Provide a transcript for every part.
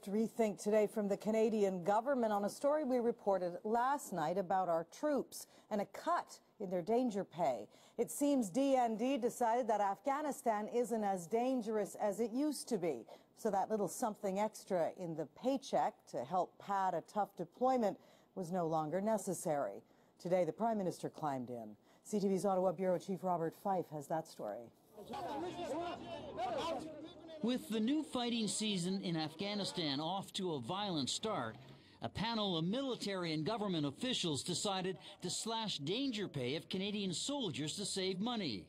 first rethink today from the Canadian government on a story we reported last night about our troops and a cut in their danger pay. It seems DND decided that Afghanistan isn't as dangerous as it used to be, so that little something extra in the paycheck to help pad a tough deployment was no longer necessary. Today, the Prime Minister climbed in. CTV's Ottawa Bureau Chief Robert Fife has that story. With the new fighting season in Afghanistan off to a violent start, a panel of military and government officials decided to slash danger pay of Canadian soldiers to save money.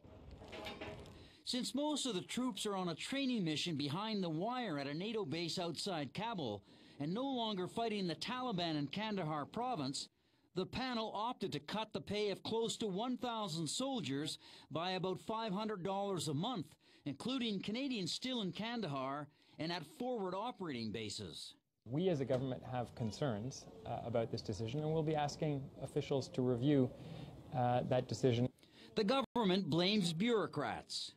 Since most of the troops are on a training mission behind the wire at a NATO base outside Kabul and no longer fighting the Taliban in Kandahar province, the panel opted to cut the pay of close to 1,000 soldiers by about $500 a month, including Canadians still in Kandahar and at forward operating bases. We as a government have concerns about this decision, and we'll be asking officials to review that decision. The government blames bureaucrats.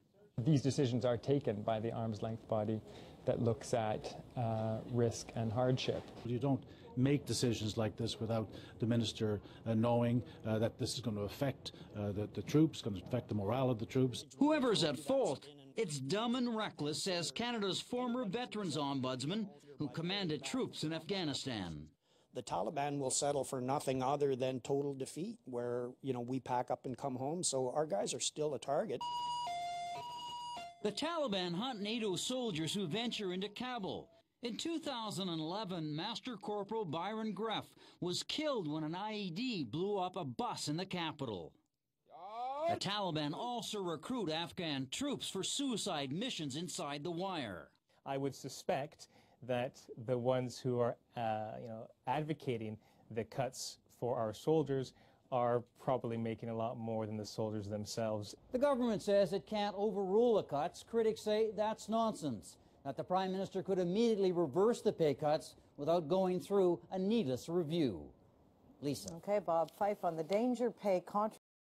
These decisions are taken by the arm's length body that looks at risk and hardship. You don't make decisions like this without the minister knowing that this is going to affect the troops, going to affect the morale of the troops. Whoever's at fault, it's dumb and reckless, says Canada's former Veterans Ombudsman who commanded troops in Afghanistan. The Taliban will settle for nothing other than total defeat, where, we pack up and come home. So our guys are still a target. The Taliban hunt NATO soldiers who venture into Kabul. In 2011, Master Corporal Byron Greff was killed when an IED blew up a bus in the capital. The Taliban also recruit Afghan troops for suicide missions inside the wire. I would suspect that the ones who are, advocating the cuts for our soldiers are probably making a lot more than the soldiers themselves. The government says it can't overrule the cuts. Critics say that's nonsense, that the Prime Minister could immediately reverse the pay cuts without going through a needless review. Lisa. Okay, Bob Fife on the danger pay controversy.